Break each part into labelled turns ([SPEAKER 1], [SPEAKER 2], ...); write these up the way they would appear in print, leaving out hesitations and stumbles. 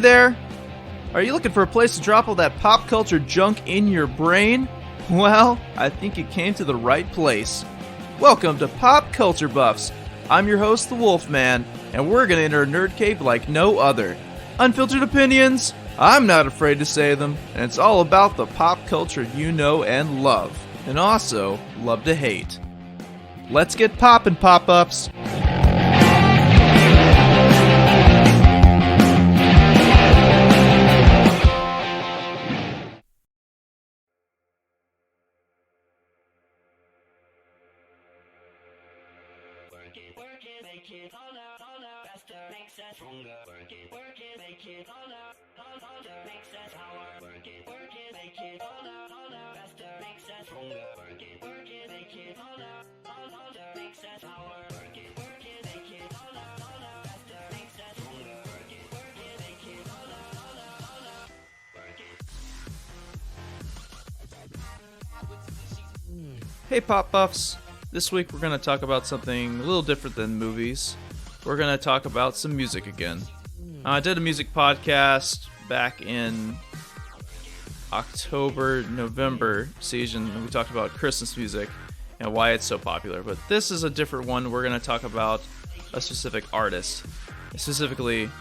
[SPEAKER 1] there! Are you looking for a place to drop all that pop culture junk in your brain? Well, I think you came to the right place. Welcome to Pop Culture Buffs. I'm your host, the Wolfman, and we're gonna enter a nerd cave like no other. Unfiltered opinions, I'm not afraid to say them, and it's all about the pop culture you know and love, and also love to hate. Let's get poppin', pop-ups! Hey Pop Buffs! This week we're going to talk about something a little different than movies. We're going to talk about some music again. I did a music podcast back in October, November season, and we talked about Christmas music and why it's so popular. But this is a different one. We're going to talk about a specific artist, specifically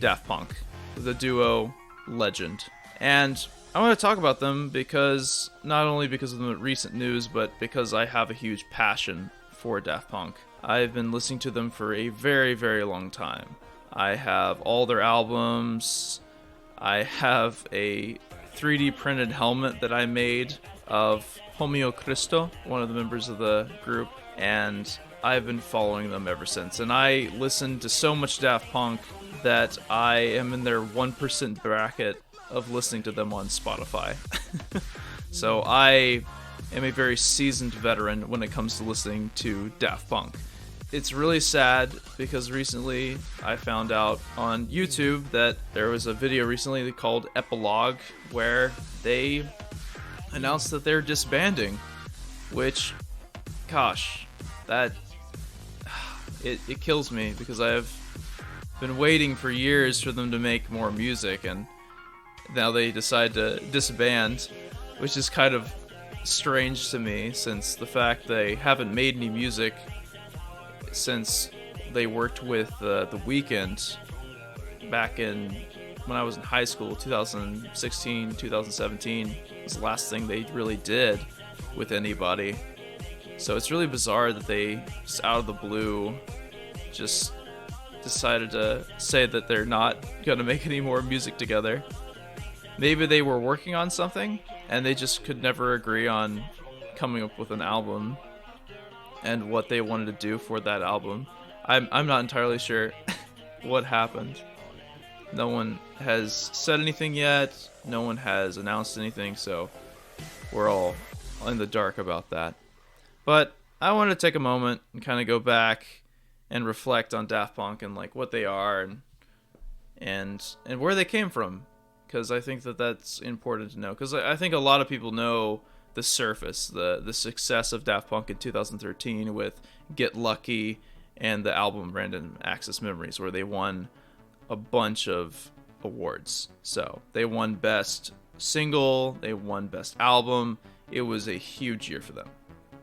[SPEAKER 1] Daft Punk, the duo legend. And I want to talk about them because, not only because of the recent news, but because I have a huge passion for Daft Punk. I've been listening to them for a very, very long time. I have all their albums. I have a 3D printed helmet that I made of Homeo Cristo, one of the members of the group, and I've been following them ever since. And I listen to so much Daft Punk that I am in their 1% bracket of listening to them on Spotify. So I am a very seasoned veteran when it comes to listening to Daft Punk. It's really sad because recently I found out on YouTube that there was a video recently called Epilogue where they announced that they're disbanding, which, gosh, that it kills me because I've been waiting for years for them to make more music, and now they decide to disband, which is kind of strange to me since the fact they haven't made any music since they worked with The Weeknd back in when I was in high school, 2016, 2017 was the last thing they really did with anybody. So it's really bizarre that they, just out of the blue, just decided to say that they're not going to make any more music together. Maybe they were working on something, and they just could never agree on coming up with an album and what they wanted to do for that album. I'm not entirely sure what happened. No one has said anything yet. No one has announced anything, so we're all in the dark about that. But I want to take a moment and kind of go back and reflect on Daft Punk and like what they are and where they came from. Because I think that that's important to know. Because I think a lot of people know the surface, the success of Daft Punk in 2013 with Get Lucky and the album Random Access Memories, where they won a bunch of awards. So they won Best Single, they won Best Album. It was a huge year for them.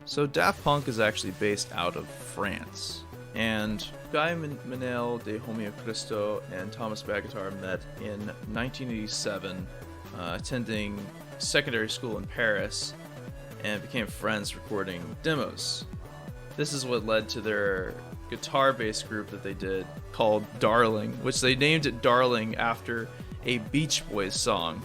[SPEAKER 1] So Daft Punk is actually based out of France. And Guy Manel de Homeo Cristo and Thomas Bagatar met in 1987, attending secondary school in Paris, and became friends recording demos. This is what led to their guitar-based group that they did called Darling, which they named it Darling after a Beach Boys song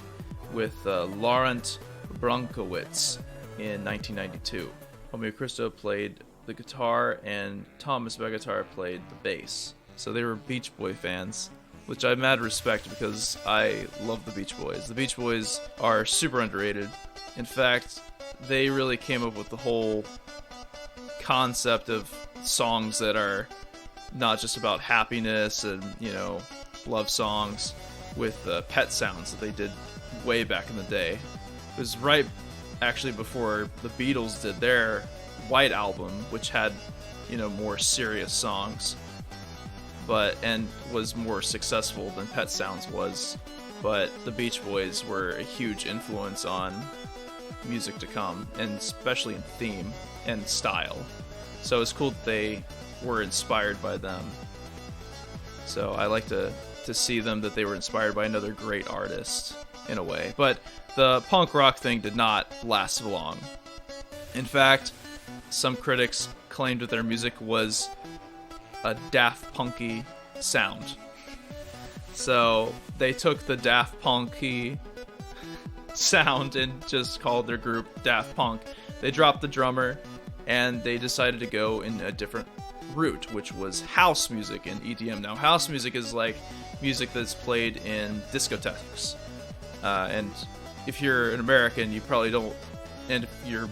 [SPEAKER 1] with Laurent Brankowitz in 1992. Homeo Cristo played the guitar and Thomas Bagatar played the bass. So they were Beach Boy fans, which I mad respect because I love the Beach Boys. The Beach Boys are super underrated. In fact, they really came up with the whole concept of songs that are not just about happiness and, love songs with pet sounds that they did way back in the day. It was right actually before the Beatles did their White Album, which had, more serious songs. and was more successful than Pet Sounds was. But the Beach Boys were a huge influence on music to come, and especially in theme and style. So it's cool that they were inspired by them. So I like to see them, that they were inspired by another great artist in a way. But the punk rock thing did not last long. In fact, some critics claimed that their music was a Daft Punky sound. So they took the Daft Punky sound and just called their group Daft Punk. They dropped the drummer and they decided to go in a different route, which was house music and EDM. Now, house music is like music that's played in discotheques. And if you're an American, you probably don't, and if you're,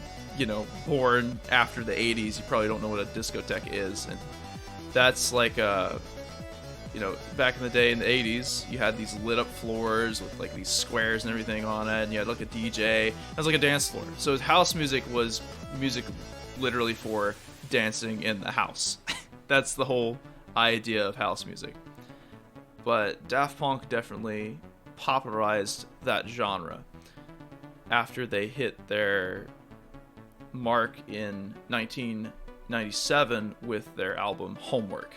[SPEAKER 1] born after the 80s, you probably don't know what a discotheque is. And that's like back in the day in the 80s, you had these lit up floors with like these squares and everything on it, and you had like a DJ. It was like a dance floor. So house music was music literally for dancing in the house. That's the whole idea of house music. But Daft Punk definitely popularized that genre after they hit their mark in 1997 with their album Homework,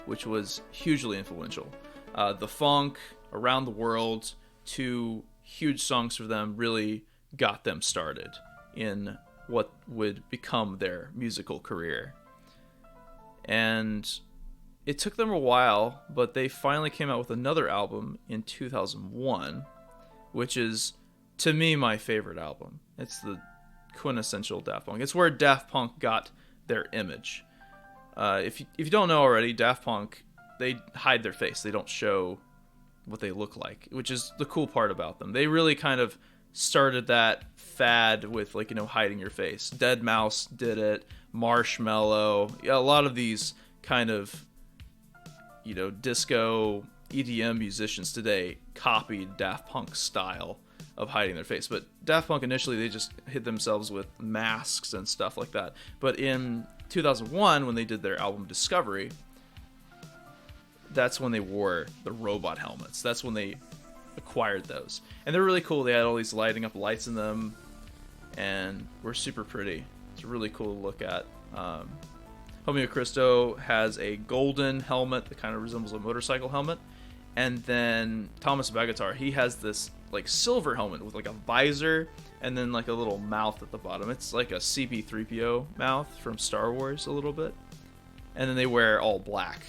[SPEAKER 1] which was hugely influential. The Funk, Around the World, two huge songs for them, really got them started in what would become their musical career. And it took them a while, but they finally came out with another album in 2001, which is, to me, my favorite album. It's the quintessential Daft Punk. It's where Daft Punk got their image. If you don't know already, Daft Punk, they hide their face. They don't show what they look like, which is the cool part about them. They really kind of started that fad with, hiding your face. Deadmau5 did it. Marshmello. Yeah, a lot of these kind of, disco EDM musicians today copied Daft Punk's style of hiding their face. But Daft Punk initially, they just hid themselves with masks and stuff like that. But in 2001, when they did their album Discovery, that's when they wore the robot helmets. That's when they acquired those. And they're really cool. They had all these lighting up lights in them and were super pretty. It's really cool to look at. Homeo Christo has a golden helmet that kind of resembles a motorcycle helmet. And then Thomas Bagatar, he has this silver helmet with a visor and then a little mouth at the bottom. It's like a CP3PO mouth from Star Wars a little bit. And then they wear all black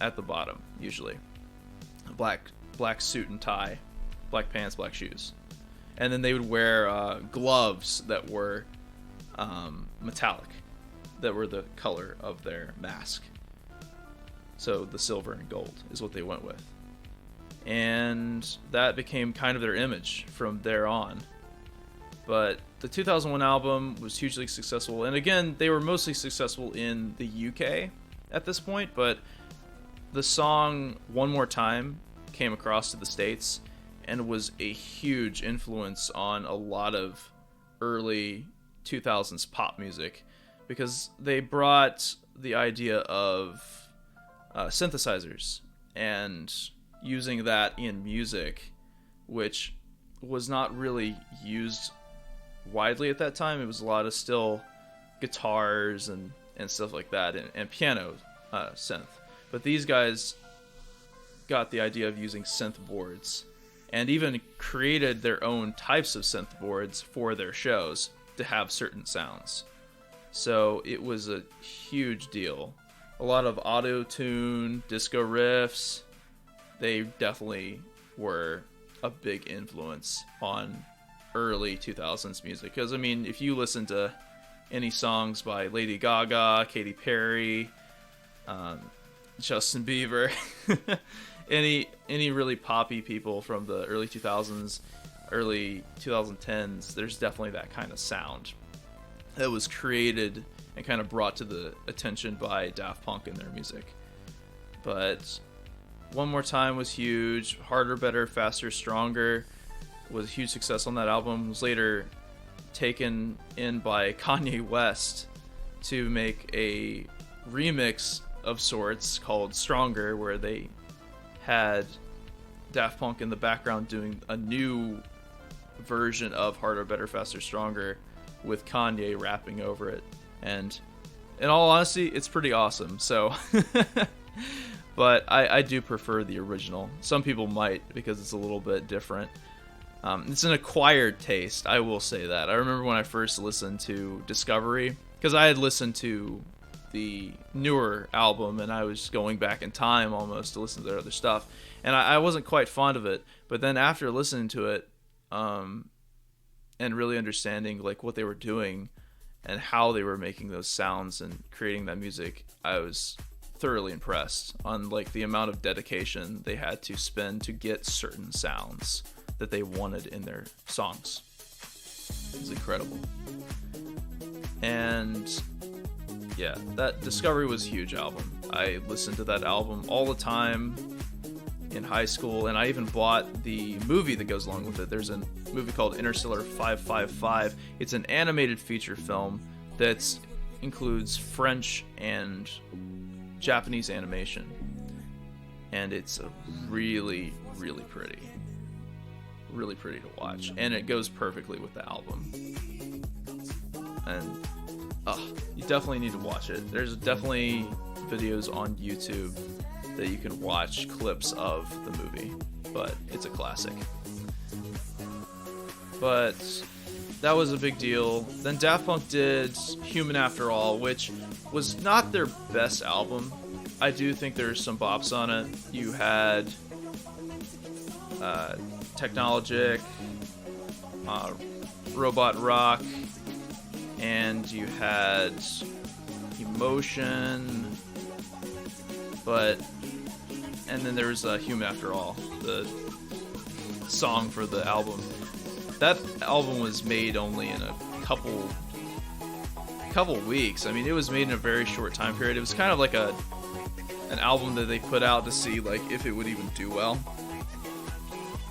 [SPEAKER 1] at the bottom, usually. Black suit and tie, black pants, black shoes. And then they would wear gloves that were metallic, that were the color of their mask. So the silver and gold is what they went with. And that became kind of their image from there on. But the 2001 album was hugely successful. And again, they were mostly successful in the UK at this point. But the song One More Time came across to the States and was a huge influence on a lot of early 2000s pop music, because they brought the idea of synthesizers and using that in music, which was not really used widely at that time. It was a lot of still guitars and stuff like that, and piano synth. But these guys got the idea of using synth boards and even created their own types of synth boards for their shows to have certain sounds. So it was a huge deal. A lot of auto-tune, disco riffs. They definitely were a big influence on early 2000s music. Because, if you listen to any songs by Lady Gaga, Katy Perry, Justin Bieber, any really poppy people from the early 2000s, early 2010s, there's definitely that kind of sound that was created and kind of brought to the attention by Daft Punk in their music. But One More Time was huge. Harder, Better, Faster, Stronger was a huge success on that album. It was later taken in by Kanye West to make a remix of sorts called Stronger, where they had Daft Punk in the background doing a new version of Harder, Better, Faster, Stronger with Kanye rapping over it. And in all honesty, it's pretty awesome. So, but I do prefer the original. Some people might, because it's a little bit different. It's an acquired taste, I will say that. I remember when I first listened to Discovery, because I had listened to the newer album and I was going back in time almost to listen to their other stuff, and I wasn't quite fond of it. But then after listening to it, and really understanding like what they were doing and how they were making those sounds and creating that music, I was thoroughly impressed on like the amount of dedication they had to spend to get certain sounds that they wanted in their songs. It's incredible. And yeah, that Discovery was a huge album. I listened to that album all the time in high school, and I even bought the movie that goes along with it. There's a movie called Interstellar 555. It's an animated feature film that includes French and Japanese animation, and it's really, really pretty. Really pretty to watch, and it goes perfectly with the album. And you definitely need to watch it. There's definitely videos on YouTube that you can watch clips of the movie, but it's a classic. But that was a big deal. Then Daft Punk did Human After All, which was not their best album. I do think there's some bops on it. You had Technologic, Robot Rock, and you had Emotion, and then there was Human After All, the song for the album. That album was made only in a couple weeks. I mean, it was made in a very short time period. It was kind of like an album that they put out to see like if it would even do well.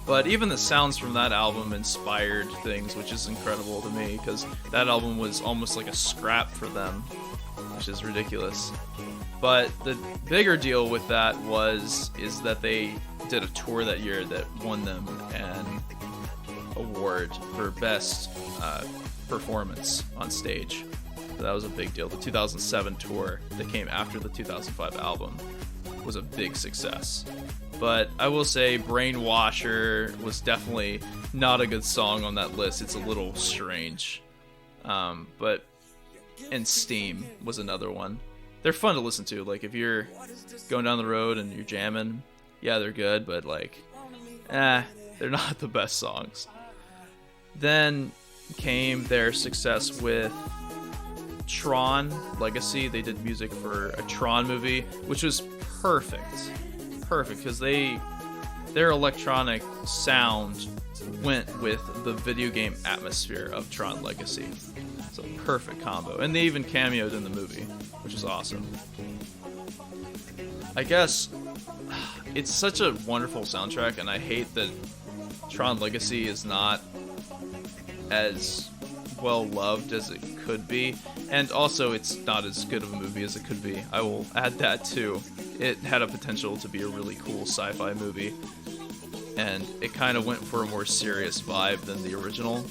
[SPEAKER 1] But even the sounds from that album inspired things, which is incredible to me, because that album was almost like a scrap for them, which is ridiculous. But the bigger deal with that is that they did a tour that year that won them an award for best performance on stage. So that was a big deal. The 2007 tour that came after the 2005 album was a big success. But I will say Brainwasher was definitely not a good song on that list. It's a little strange. And Steam was another one. They're fun to listen to. Like if you're going down the road and you're jamming, yeah, they're good, but like, they're not the best songs. Then came their success with Tron Legacy. They did music for a Tron movie, which was perfect because their electronic sound went with the video game atmosphere of Tron Legacy. It's a perfect combo, and they even cameoed in the movie, which is awesome. I guess it's such a wonderful soundtrack, and I hate that Tron Legacy is not as well loved as it could be, and also it's not as good of a movie as it could be. I will add that too. It had a potential to be a really cool sci-fi movie, and it kind of went for a more serious vibe than the original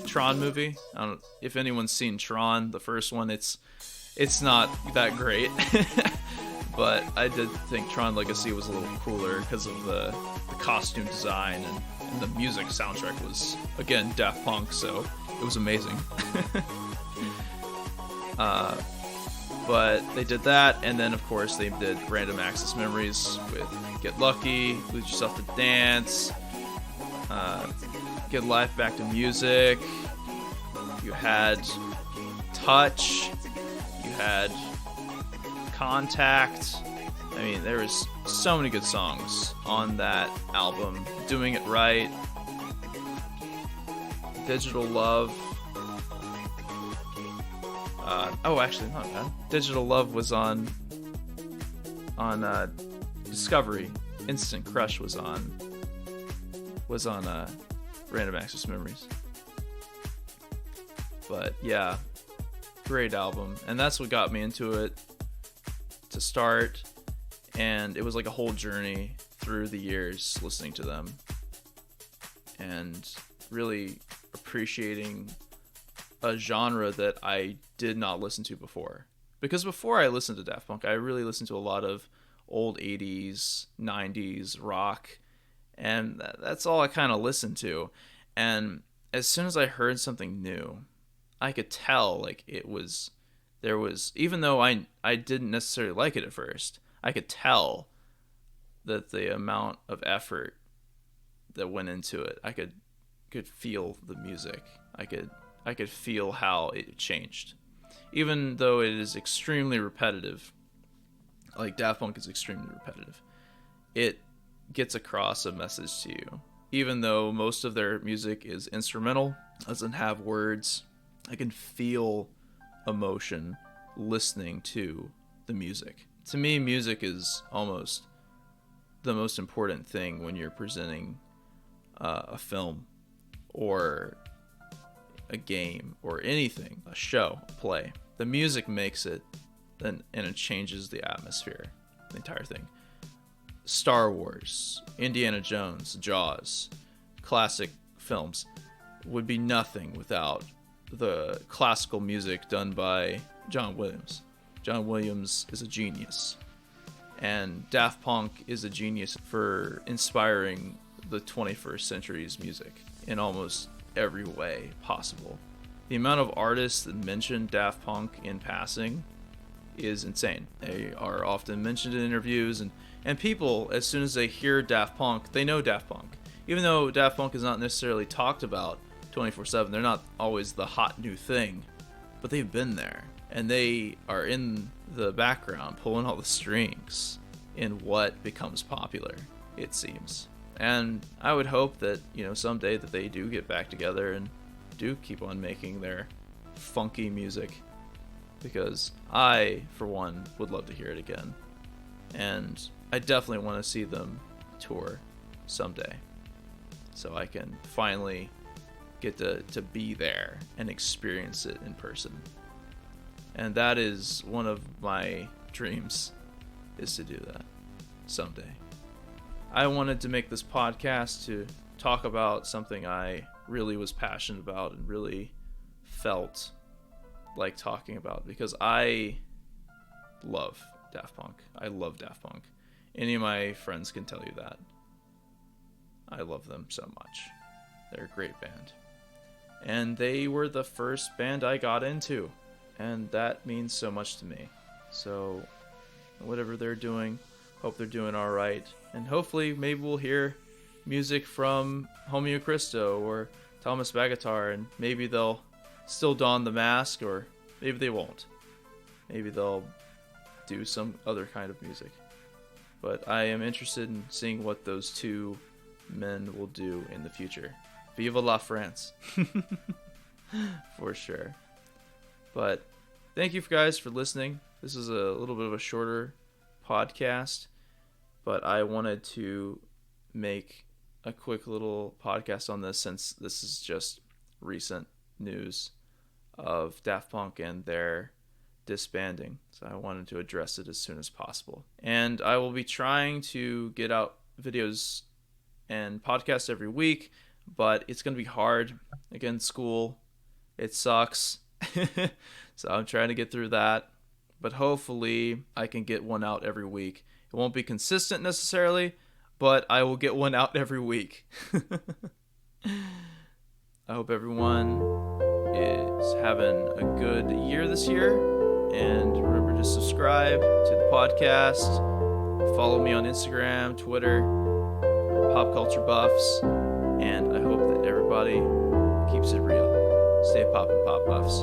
[SPEAKER 1] Tron movie. I don't know if anyone's seen Tron, the first one. It's not that great, but I did think Tron Legacy was a little cooler because of the costume design, and the music soundtrack was, again, Daft Punk, so it was amazing. But they did that, and then of course they did Random Access Memories with Get Lucky, Lose Yourself to Dance, Get Life Back to Music. You had Touch, you had Contact. I mean, there was so many good songs on that album. Doing It Right, Digital Love. Actually, not bad. Digital Love was on Discovery. Instant Crush was on Random Access Memories. But yeah, great album, and that's what got me into it. to start, and it was like a whole journey through the years listening to them and really appreciating a genre that I did not listen to before. Because before I listened to Daft Punk, I really listened to a lot of old 80s, 90s rock, and that's all I kind of listened to. And as soon as I heard something new, I could tell like there was, even though I didn't necessarily like it at first, I could tell that the amount of effort that went into it, I could feel the music. I could feel how it changed. Even though it is extremely repetitive, like Daft Punk is extremely repetitive, it gets across a message to you. Even though most of their music is instrumental, doesn't have words, I can feel emotion listening to the music. To me, music is almost the most important thing when you're presenting a film or a game or anything, a show, a play. The music makes it, and it changes the atmosphere, the entire thing. Star Wars, Indiana Jones, Jaws, classic films would be nothing without the classical music done by John Williams. John Williams is a genius, and Daft Punk is a genius for inspiring the 21st century's music in almost every way possible. The amount of artists that mention Daft Punk in passing is insane. They are often mentioned in interviews, and people, as soon as they hear Daft Punk, they know Daft Punk. Even though Daft Punk is not necessarily talked about 24/7, they're not always the hot new thing, but they've been there, and they are in the background pulling all the strings in what becomes popular, it seems. And I would hope that, someday that they do get back together and do keep on making their funky music, because I, for one, would love to hear it again. And I definitely want to see them tour someday, so I can finally get to be there and experience it in person. And that is one of my dreams, is to do that someday. I wanted to make this podcast to talk about something I really was passionate about and really felt like talking about, because I love Daft Punk. I love Daft Punk. Any of my friends can tell you that. I love them so much. They're a great band. And they were the first band I got into, and that means so much to me. So whatever they're doing, hope they're doing all right. And hopefully maybe we'll hear music from Homeo Christo or Thomas Bagatar, and maybe they'll still don the mask, or maybe they won't. Maybe they'll do some other kind of music. But I am interested in seeing what those two men will do in the future. Vive la France. For sure. But thank you guys for listening. This is a little bit of a shorter podcast, but I wanted to make a quick little podcast on this, since this is just recent news of Daft Punk and their disbanding. So I wanted to address it as soon as possible. And I will be trying to get out videos and podcasts every week, but it's going to be hard. Again, school, it sucks. So I'm trying to get through that. But hopefully I can get one out every week. It won't be consistent necessarily, but I will get one out every week. I hope everyone is having a good year this year. And remember to subscribe to the podcast. Follow me on Instagram, Twitter, Pop Culture Buffs. And I hope that everybody keeps it real. Stay poppin', Pop Buffs.